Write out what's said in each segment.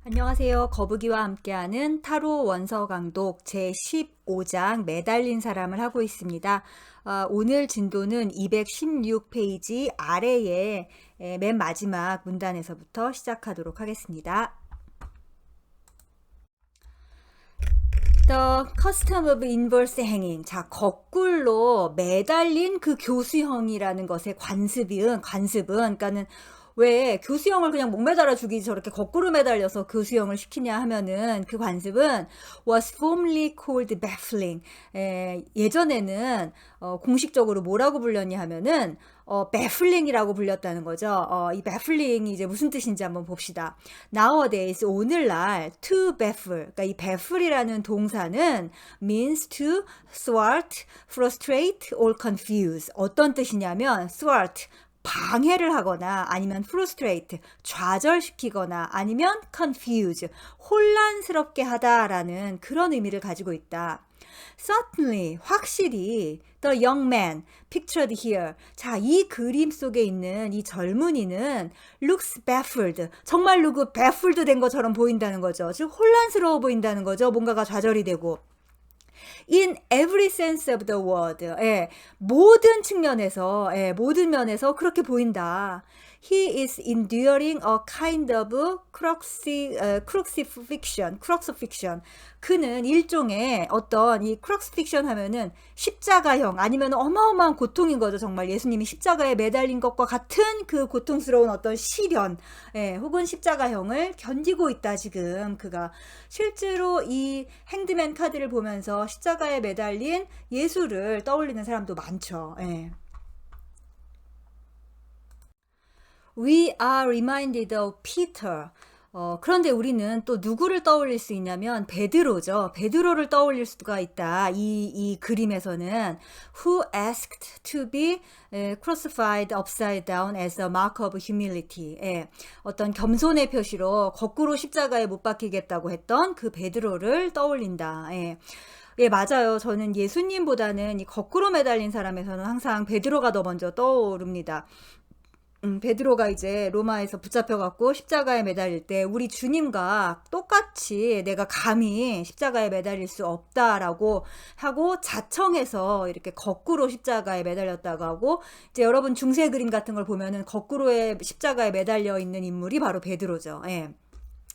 안녕하세요. 거북이와 함께하는 타로 원서 강독 제15장 매달린 사람을 하고 있습니다. 오늘 진도는 216페이지 아래에 맨 마지막 문단에서부터 시작하도록 하겠습니다. The custom of inverse hanging. 자, 거꾸로 매달린 그 교수형이라는 것의 관습은, 그러니까는 왜 교수형을 그냥 목 매달아 주기 저렇게 거꾸로 매달려서 교수형을 시키냐 하면은 그 관습은 was formerly called baffling. 예전에는 공식적으로 뭐라고 불렸냐 하면은 baffling이라고 불렸다는 거죠. 이 baffling이 이제 무슨 뜻인지 한번 봅시다. Nowadays, 오늘날 to baffle, 그러니까 이 baffle이라는 동사는 means to thwart, frustrate or confuse. 어떤 뜻이냐면 thwart, 방해를 하거나 아니면 frustrate, 좌절시키거나 아니면 confuse, 혼란스럽게 하다라는 그런 의미를 가지고 있다. Certainly, 확실히 the young man pictured here. 자, 이 그림 속에 있는 이 젊은이는 looks baffled. 정말로 그 baffled 된 것처럼 보인다는 거죠. 즉 혼란스러워 보인다는 거죠. 뭔가가 좌절이 되고. In every sense of the word. 모든 측면에서, 모든 면에서 그렇게 보인다. He is enduring a kind of crucifixion. 그는 일종의 어떤 이 crucifixion 하면은 십자가형 아니면 어마어마한 고통인 거죠. 정말 예수님이 십자가에 매달린 것과 같은 그 고통스러운 어떤 시련, 혹은 십자가형을 견디고 있다. 지금 그가 실제로 이 행드맨 카드를 보면서 십자가에 매달린 예수를 떠올리는 사람도 많죠. We are reminded of Peter. 그런데 우리는 또 누구를 떠올릴 수 있냐면 베드로죠. 베드로를 떠올릴 수가 있다. 이 그림에서는 who asked to be crucified upside down as a mark of humility. 어떤 겸손의 표시로 거꾸로 십자가에 못 박히겠다고 했던 그 베드로를 떠올린다. 맞아요. 저는 예수님보다는 이 거꾸로 매달린 사람에서는 항상 베드로가 더 먼저 떠오릅니다. 베드로가 이제 로마에서 붙잡혀갖고 십자가에 매달릴 때 우리 주님과 똑같이 내가 감히 십자가에 매달릴 수 없다라고 하고 자청해서 이렇게 거꾸로 십자가에 매달렸다고 하고, 이제 여러분 중세 그림 같은 걸 보면은 거꾸로의 십자가에 매달려 있는 인물이 바로 베드로죠.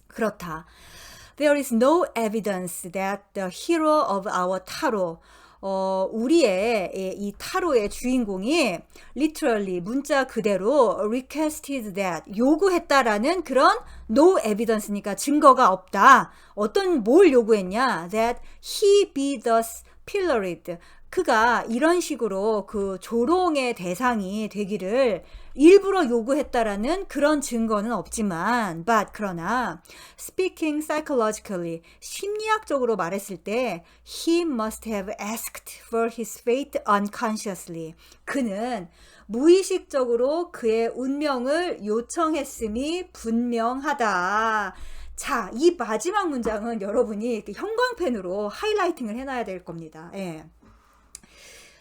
그렇다. There is no evidence that the hero of our tarot, 우리의 이 타로의 주인공이 literally 문자 그대로 requested that, 요구했다라는 그런 no evidence니까 증거가 없다. 뭘 요구했냐? That he be thus pilloried. 그가 이런 식으로 그 조롱의 대상이 되기를 일부러 요구했다라는 그런 증거는 없지만, 그러나 speaking psychologically, 심리학적으로 말했을 때 he must have asked for his fate unconsciously. 그는 무의식적으로 그의 운명을 요청했음이 분명하다. 자, 이 마지막 문장은 여러분이 형광펜으로 하이라이팅을 해놔야 될 겁니다.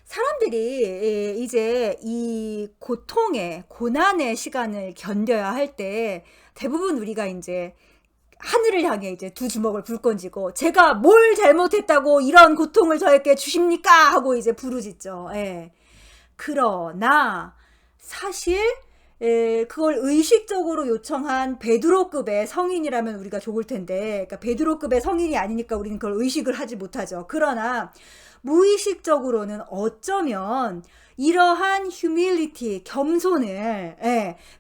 사람들이 이제 이 고난의 시간을 견뎌야 할 때 대부분 우리가 이제 하늘을 향해 이제 두 주먹을 불끈쥐고 제가 뭘 잘못했다고 이런 고통을 저에게 주십니까? 하고 이제 부르짖죠. 그러나 사실 그걸 의식적으로 요청한 베드로급의 성인이라면 우리가 좋을 텐데, 그러니까 베드로급의 성인이 아니니까 우리는 그걸 의식을 하지 못하죠. 그러나 무의식적으로는 어쩌면 이러한 humility, 겸손을,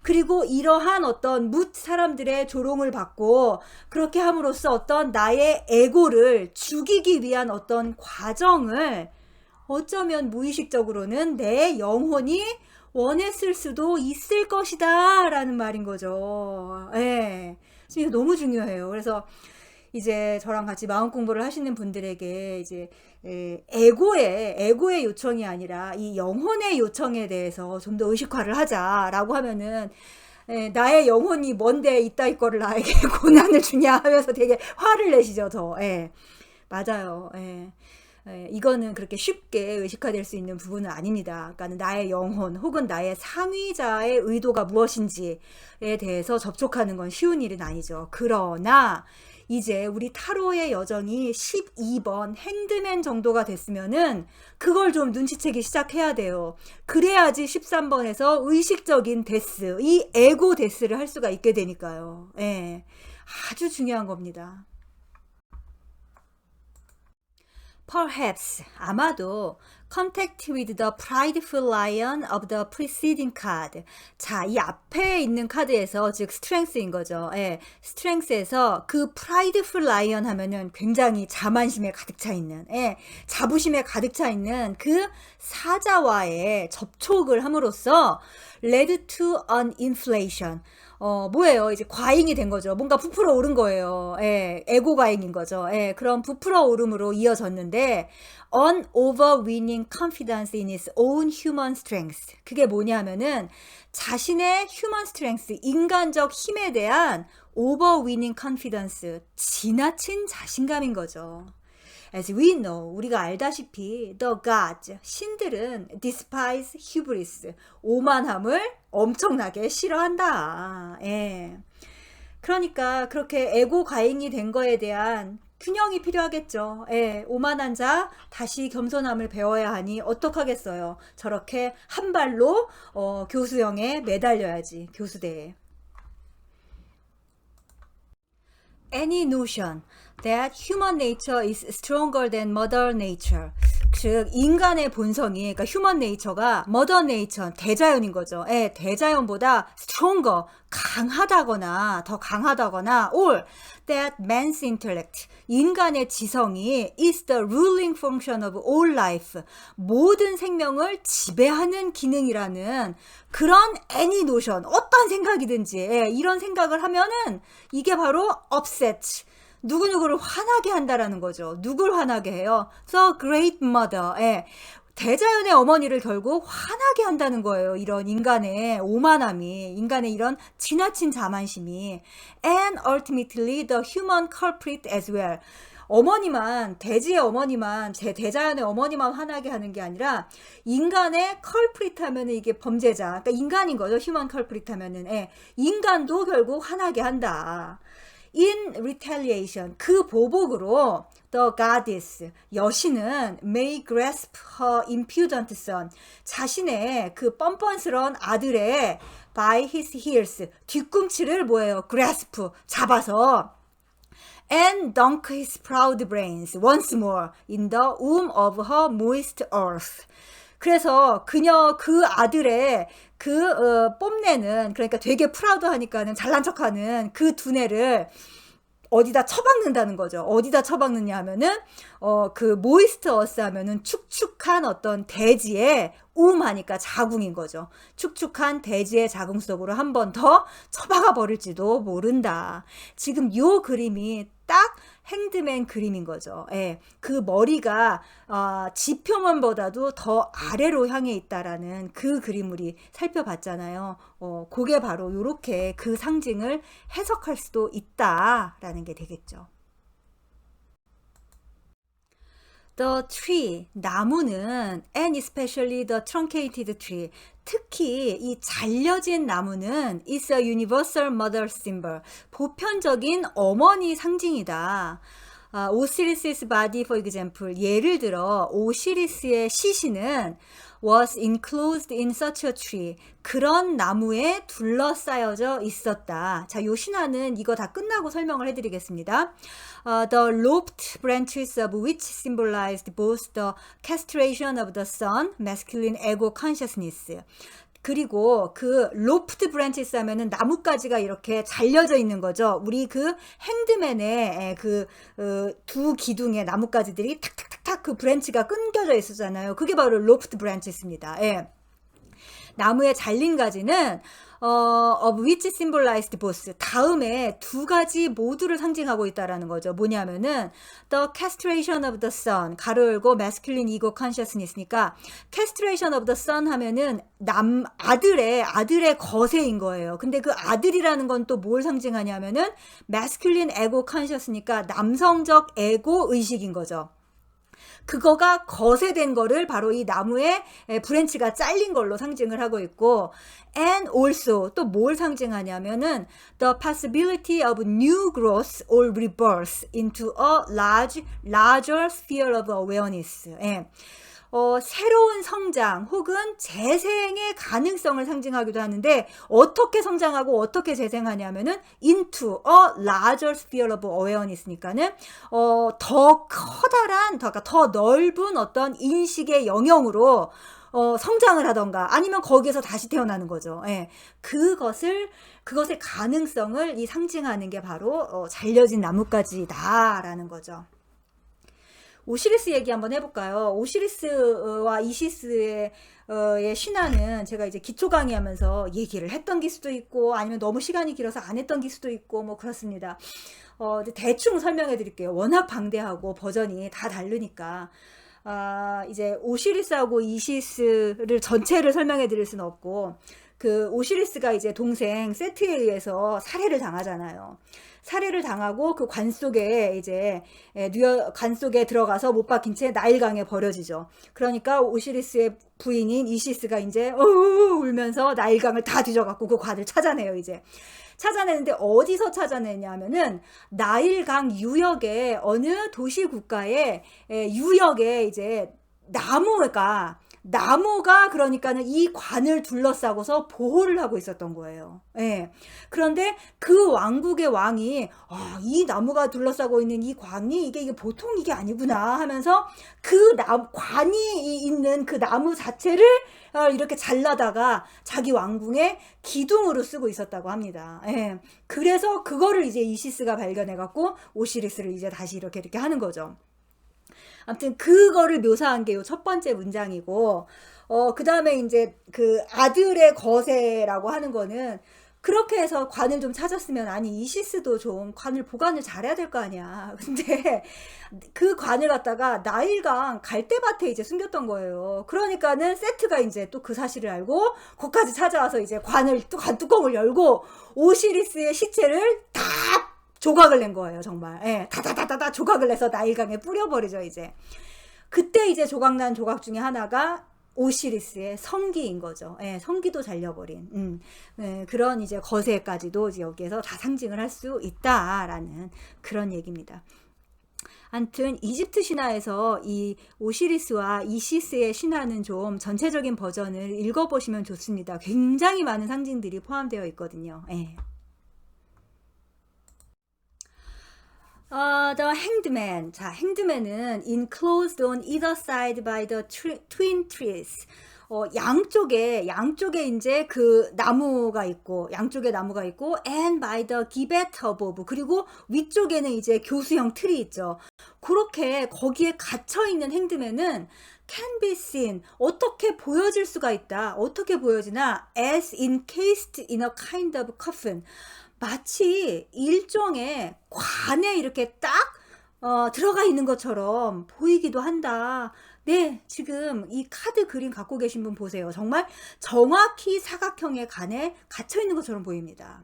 그리고 이러한 어떤 사람들의 조롱을 받고 그렇게 함으로써 어떤 나의 에고를 죽이기 위한 어떤 과정을 어쩌면 무의식적으로는 내 영혼이 원했을 수도 있을 것이다 라는 말인 거죠. 지금 너무 중요해요. 그래서 이제 저랑 같이 마음 공부를 하시는 분들에게 이제 에고의 요청이 아니라 이 영혼의 요청에 대해서 좀 더 의식화를 하자라고 하면은, 나의 영혼이 뭔데 이따위 거를 나에게 고난을 주냐 하면서 되게 화를 내시죠. 맞아요. 이거는 그렇게 쉽게 의식화될 수 있는 부분은 아닙니다. 그러니까 나의 영혼 혹은 나의 상위자의 의도가 무엇인지에 대해서 접촉하는 건 쉬운 일은 아니죠. 그러나 이제 우리 타로의 여정이 12번 핸드맨 정도가 됐으면은 그걸 좀 눈치채기 시작해야 돼요. 그래야지 13번에서 의식적인 데스, 이 에고 데스를 할 수가 있게 되니까요. 예, 아주 중요한 겁니다. Perhaps, 아마도 contact with the prideful lion of the preceding card. 자, 이 앞에 있는 카드에서, 즉 strength인 거죠. 예, strength에서 그 prideful lion 하면은 굉장히 자만심에 가득 차 있는, 예, 자부심에 가득 차 있는 그 사자와의 접촉을 함으로써 led to an inflation. 뭐예요? 이제 과잉이 된 거죠. 뭔가 부풀어 오른 거예요. 예, 에고 과잉인 거죠. 예, 그런 부풀어 오름으로 이어졌는데, an overweening confidence in its own human strength. 그게 뭐냐면은, 자신의 human strength, 인간적 힘에 대한 overweening confidence, 지나친 자신감인 거죠. As we know, 우리가 알다시피 the gods, 신들은 despise hubris, 오만함을 엄청나게 싫어한다. 예. 그러니까 그렇게 에고 과잉이 된 거에 대한 균형이 필요하겠죠. 예, 오만한 자 다시 겸손함을 배워야 하니 어떡하겠어요. 저렇게 한 발로 교수형에 매달려야지, 교수대에. Any notion that human nature is stronger than mother nature. 즉 인간의 본성이, 그러니까 human nature가 mother nature, 대자연인 거죠. 예, 대자연보다 stronger, 강하다거나 더 강하다거나 or that man's intellect, 인간의 지성이 is the ruling function of all life, 모든 생명을 지배하는 기능이라는 그런 any notion, 어떤 생각이든지, 예, 이런 생각을 하면은 이게 바로 upset, 누구누구를 화나게 한다라는 거죠. 누굴 화나게 해요? The Great Mother. 예. 대자연의 어머니를 결국 화나게 한다는 거예요. 이런 인간의 오만함이, 인간의 이런 지나친 자만심이. And ultimately the human culprit as well. 어머니만, 대지의 어머니만, 대자연의 어머니만 화나게 하는 게 아니라 인간의 culprit 하면은 이게 범죄자, 그러니까 인간인 거죠. human culprit 하면은. 예. 인간도 결국 화나게 한다. In retaliation, 그 보복으로 the goddess, 여신은 may grasp her impudent son, 자신의 그 뻔뻔스러운 아들의 by his heels, 뒤꿈치를 뭐예요? grasp, 잡아서 and dunk his proud brains once more in the womb of her moist earth. 그래서 그 아들의 뽐내는, 그러니까 되게 프라우드하니까는 잘난 척하는 그 두뇌를 어디다 처박는다는 거죠. 어디다 처박느냐 하면은 그 모이스트 어스 하면은 축축한 어떤 대지의 하니까 자궁인 거죠. 축축한 대지의 자궁 속으로 한 번 더 처박아 버릴지도 모른다. 지금 요 그림이 딱 핸드맨 그림인 거죠. 예, 그 머리가 지표면보다도 더 아래로 향해 있다라는 그 그림 우리 살펴봤잖아요. 그게 바로 요렇게 그 상징을 해석할 수도 있다라는 게 되겠죠. The tree, 나무는 and especially the truncated tree, 특히 이 잘려진 나무는 is a universal mother symbol, 보편적인 어머니 상징이다. 오시리스's body, for example, 예를 들어 오시리스의 시신은 was enclosed in such a tree, 그런 나무에 둘러싸여져 있었다. 자, 요 신화는 이거 다 끝나고 설명을 해드리겠습니다. The loped branches of which symbolized both the castration of the sun, masculine ego consciousness. 그리고 그 로프트 브랜치스 하면은 나뭇가지가 이렇게 잘려져 있는 거죠. 우리 그 핸드맨의 두 기둥에 나뭇가지들이 탁탁탁탁 그 브랜치가 끊겨져 있었잖아요. 그게 바로 로프트 브랜치스입니다. 예. 나무의 잘린 가지는 of which symbolized both, 다음에 두 가지 모두를 상징하고 있다라는 거죠. 뭐냐면은 the castration of the sun, 가로 열고 masculine ego consciousness니까 castration of the sun 하면은 아들의 거세인 거예요. 근데 그 아들이라는 건 또 뭘 상징하냐면은 masculine ego conscious니까 남성적 에고 의식인 거죠. 그거가 거세된 거를 바로 이 나무의 브랜치가 잘린 걸로 상징을 하고 있고, and also 또 뭘 상징하냐면은 the possibility of new growth or rebirth into a larger sphere of awareness. 예. 새로운 성장 혹은 재생의 가능성을 상징하기도 하는데, 어떻게 성장하고 어떻게 재생하냐면은 into a larger sphere of awareness니까는 더 커다란, 더 넓은 어떤 인식의 영역으로 성장을 하던가 아니면 거기에서 다시 태어나는 거죠. 예. 그것의 가능성을 이 상징하는 게 바로 잘려진 나뭇가지다라는 거죠. 오시리스 얘기 한번 해볼까요? 오시리스와 이시스의 신화는 제가 이제 기초 강의하면서 얘기를 했던 기수도 있고 아니면 너무 시간이 길어서 안 했던 기수도 있고 뭐 그렇습니다. 대충 설명해 드릴게요. 워낙 방대하고 버전이 다 다르니까. 이제 오시리스하고 이시스를 전체를 설명해 드릴 수는 없고, 그 오시리스가 이제 동생 세트에 의해서 살해를 당하잖아요. 살해를 당하고 그 관 속에 이제 관 속에 들어가서 못 박힌 채 나일강에 버려지죠. 그러니까 오시리스의 부인인 이시스가 이제 울면서 나일강을 다 뒤져갖고 그 관을 찾아내요. 이제 찾아내는데 어디서 찾아내냐면은 나일강 유역의 어느 도시 국가의 유역에 이제 나무가 그러니까는 이 관을 둘러싸고서 보호를 하고 있었던 거예요. 예. 그런데 그 왕국의 왕이 이 나무가 둘러싸고 있는 이 관이 이게 보통 이게 아니구나 하면서 그 관이 있는 그 나무 자체를 이렇게 잘라다가 자기 왕궁의 기둥으로 쓰고 있었다고 합니다. 예. 그래서 그거를 이제 이시스가 발견해갖고 오시리스를 이제 다시 이렇게 하는 거죠. 아무튼 그거를 묘사한 게 요 첫 번째 문장이고, 그 다음에 이제 그 아들의 거세라고 하는 거는 그렇게 해서 관을 좀 찾았으면, 아니 이시스도 좀 관을 보관을 잘해야 될 거 아니야. 근데 그 관을 갖다가 나일강 갈대밭에 이제 숨겼던 거예요. 그러니까는 세트가 이제 또 그 사실을 알고 거기까지 찾아와서 이제 관 뚜껑을 열고 오시리스의 시체를 다 조각을 낸 거예요, 정말. 예, 다다다다다 조각을 내서 나일강에 뿌려버리죠, 이제. 그때 이제 조각난 조각 중에 하나가 오시리스의 성기인 거죠. 예, 성기도 잘려버린. 그런 이제 거세까지도 이제 여기에서 다 상징을 할 수 있다라는 그런 얘기입니다. 아무튼 이집트 신화에서 이 오시리스와 이시스의 신화는 좀 전체적인 버전을 읽어보시면 좋습니다. 굉장히 많은 상징들이 포함되어 있거든요. 예. The Hanged Man. 자, Hangedman은 enclosed on either side by the twin trees. 양쪽에 이제 그 양쪽에 나무가 있고, and by the gibbet above. 그리고 위쪽에는 이제 교수형 틀이 있죠. 그렇게 거기에 갇혀있는 행드맨은 can be seen. 어떻게 보여질 수가 있다. 어떻게 보여지나? as encased in a kind of coffin. 마치 일종의 관에 이렇게 딱 들어가 있는 것처럼 보이기도 한다. 네, 지금 이 카드 그림 갖고 계신 분 보세요. 정말 정확히 사각형의 관에 갇혀 있는 것처럼 보입니다.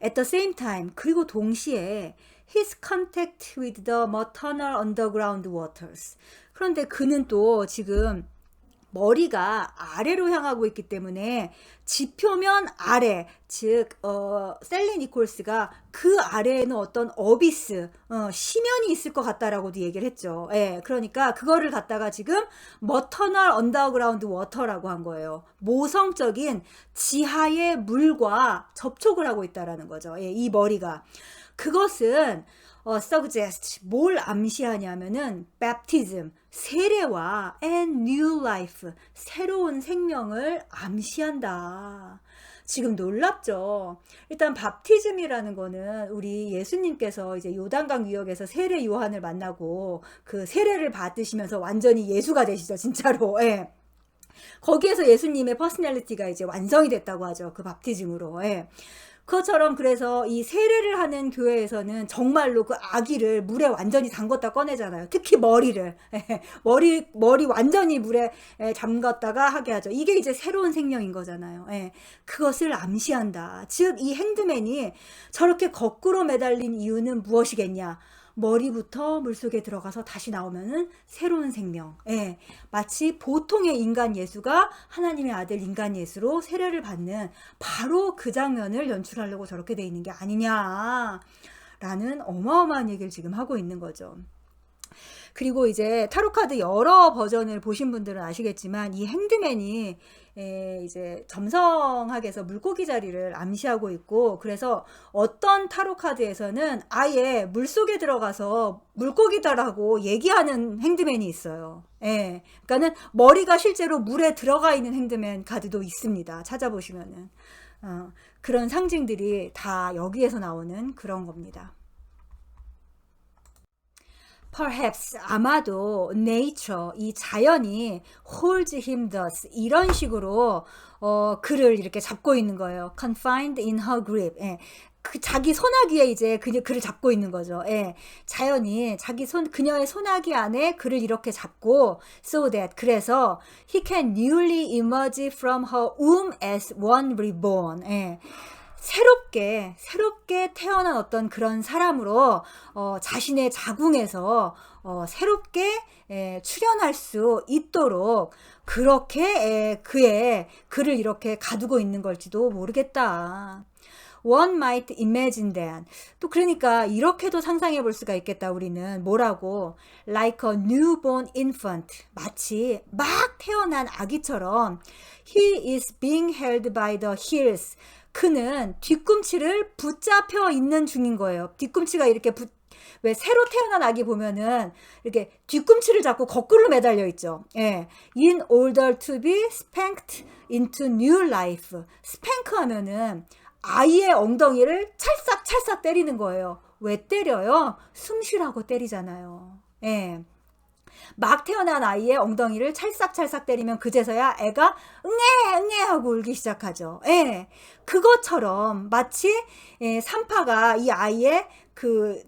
At the same time, 그리고 동시에 his contact with the maternal underground waters. 그런데 그는 또 지금 머리가 아래로 향하고 있기 때문에 지표면 아래, 즉 셀리 니콜스가 그 아래에는 어떤 어비스, 심연이 있을 것 같다라고도 얘기를 했죠. 예, 그러니까 그거를 갖다가 지금 머터널 언더그라운드 워터라고 한 거예요. 모성적인 지하의 물과 접촉을 하고 있다라는 거죠. 예, 이 머리가. 그것은 suggest, 뭘 암시하냐면은 baptism, 세례와 and new life, 새로운 생명을 암시한다. 지금 놀랍죠? 일단 밥티즘이라는 거는 우리 예수님께서 이제 요단강 유역에서 세례 요한을 만나고 그 세례를 받으시면서 완전히 예수가 되시죠, 진짜로. 예. 거기에서 예수님의 퍼스널리티가 이제 완성이 됐다고 하죠, 그 밥티즘으로. 예. 그것처럼 그래서 이 세례를 하는 교회에서는 정말로 그 아기를 물에 완전히 담궜다 꺼내잖아요. 특히 머리를. 머리 완전히 물에 담갔다가 하게 하죠. 이게 이제 새로운 생명인 거잖아요. 그것을 암시한다. 즉 이 행드맨이 저렇게 거꾸로 매달린 이유는 무엇이겠냐? 머리부터 물속에 들어가서 다시 나오면은 새로운 생명. 예, 마치 보통의 인간 예수가 하나님의 아들 인간 예수로 세례를 받는 바로 그 장면을 연출하려고 저렇게 돼 있는 게 아니냐 라는 어마어마한 얘기를 지금 하고 있는 거죠. 그리고 이제 타로카드 여러 버전을 보신 분들은 아시겠지만 이 핸드맨이 이제 점성학에서 물고기 자리를 암시하고 있고, 그래서 어떤 타로카드에서는 아예 물속에 들어가서 물고기다라고 얘기하는 핸드맨이 있어요. 예. 그러니까는 머리가 실제로 물에 들어가 있는 핸드맨 카드도 있습니다. 찾아보시면은. 그런 상징들이 다 여기에서 나오는 그런 겁니다. Perhaps 아마도 nature 이 자연이 holds him thus 이런 식으로 그를 이렇게 잡고 있는 거예요. Confined in her grip. 예. 그 자기 소나기에 이제 그를 잡고 있는 거죠. 예. 자연이 자기 그녀의 소나기 안에 그를 이렇게 잡고 so that 그래서 he can newly emerge from her womb as one reborn. 예. 새롭게 태어난 어떤 그런 사람으로 자신의 자궁에서 새롭게 출현할 수 있도록 그렇게 그를 이렇게 가두고 있는 걸지도 모르겠다. One might imagine that. 또 그러니까 이렇게도 상상해 볼 수가 있겠다. 우리는 뭐라고? Like a newborn infant. 마치 막 태어난 아기처럼 He is being held by the heels. 그는 뒤꿈치를 붙잡혀 있는 중인 거예요. 뒤꿈치가 이렇게 왜 새로 태어난 아기 보면은 이렇게 뒤꿈치를 잡고 거꾸로 매달려 있죠. 예. In order to be spanked into new life. 스팽크 하면은 아이의 엉덩이를 찰싹찰싹 때리는 거예요. 왜 때려요? 숨 쉬라고 때리잖아요. 예. 막 태어난 아이의 엉덩이를 찰싹찰싹 때리면 그제서야 애가 응애 하고 울기 시작하죠. 예. 그것처럼 마치 산파가 이 아이의 그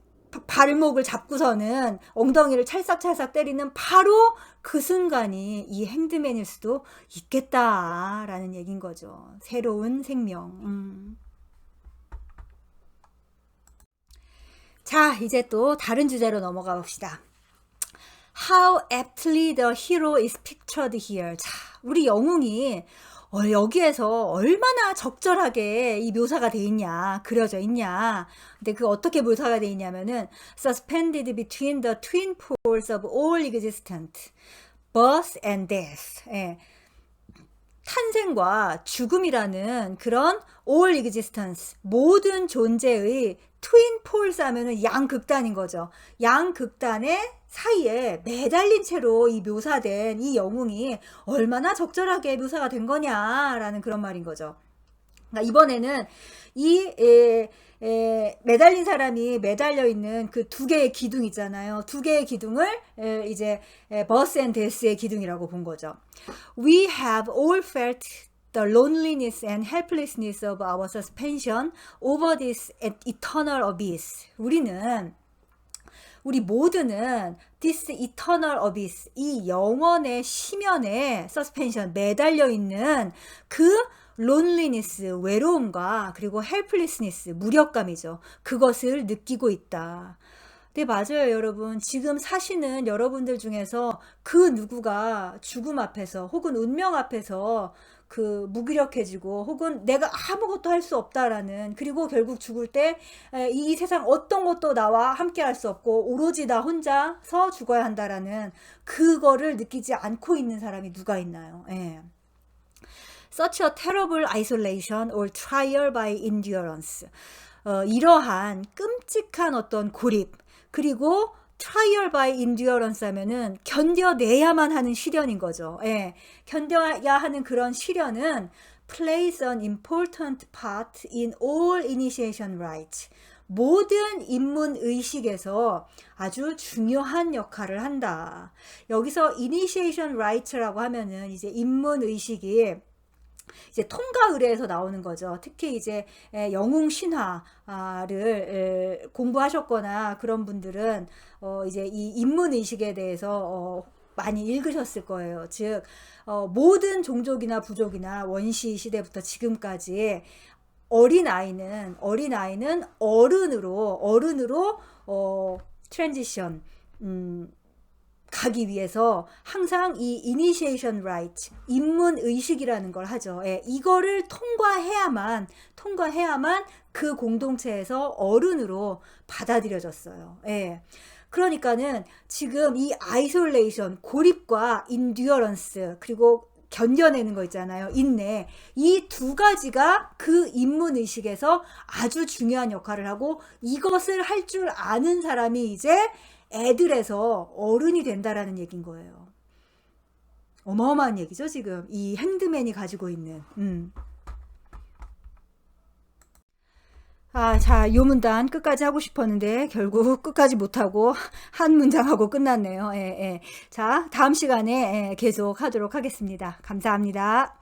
발목을 잡고서는 엉덩이를 찰싹찰싹 때리는 바로 그 순간이 이 핸드맨일 수도 있겠다라는 얘기인 거죠. 새로운 생명. 자, 이제 또 다른 주제로 넘어가 봅시다. How aptly the hero is pictured here. 자, 우리 영웅이 여기에서 얼마나 적절하게 이 묘사가 돼 있냐, 그려져 있냐. 근데 그 어떻게 묘사가 돼 있냐면은 suspended between the twin poles of all existence, birth and death. 예. 탄생과 죽음이라는 그런 all existence, 모든 존재의 트윈 폴스 하면은 양극단인 거죠. 양극단의 사이에 매달린 채로 이 묘사된 이 영웅이 얼마나 적절하게 묘사가 된 거냐라는 그런 말인 거죠. 그러니까 이번에는 이 매달린 사람이 매달려 있는 그 두 개의 기둥 있잖아요. 두 개의 기둥을 이제 버스 앤 데스의 기둥이라고 본 거죠. We have all felt the loneliness and helplessness of our suspension over this eternal abyss. 우리 모두는 this eternal abyss, 이 영원의 심연에 suspension, 매달려 있는 그 loneliness, 외로움과 그리고 helplessness, 무력감이죠. 그것을 느끼고 있다. 네, 맞아요, 여러분. 지금 사시는 여러분들 중에서 그 누구가 죽음 앞에서 혹은 운명 앞에서 그 무기력해지고 혹은 내가 아무것도 할 수 없다라는, 그리고 결국 죽을 때 이 세상 어떤 것도 나와 함께 할 수 없고 오로지 나 혼자서 죽어야 한다라는 그거를 느끼지 않고 있는 사람이 누가 있나요? 예. Such a terrible isolation or trial by endurance. 이러한 끔찍한 어떤 고립, 그리고 trial by endurance 하면은 견뎌내야만 하는 시련인 거죠. 예. 견뎌야 하는 그런 시련은 plays an important part in all initiation rites. 모든 입문 의식에서 아주 중요한 역할을 한다. 여기서 initiation right라고 하면은 이제 입문 의식이 이제 통가 의례에서 나오는 거죠. 특히 이제 영웅 신화를 공부하셨거나 그런 분들은 이제 이 인문 의식에 대해서 많이 읽으셨을 거예요. 즉 모든 종족이나 부족이나 원시 시대부터 지금까지 어린아이는 어른으로 트랜지션 가기 위해서 항상 이 initiation right, 입문 의식이라는 걸 하죠. 예, 이거를 통과해야만 그 공동체에서 어른으로 받아들여졌어요. 예. 그러니까는 지금 이 아이솔레이션, 고립과 인듀어런스, 그리고 견뎌내는 거 있잖아요. 인내. 이 두 가지가 그 입문 의식에서 아주 중요한 역할을 하고, 이것을 할 줄 아는 사람이 이제 애들에서 어른이 된다라는 얘기인 거예요. 어마어마한 얘기죠, 지금. 이 핸드맨이 가지고 있는. 자, 요 문단 끝까지 하고 싶었는데 결국 끝까지 못하고 한 문장하고 끝났네요. 예, 예. 자, 다음 시간에 계속 하도록 하겠습니다. 감사합니다.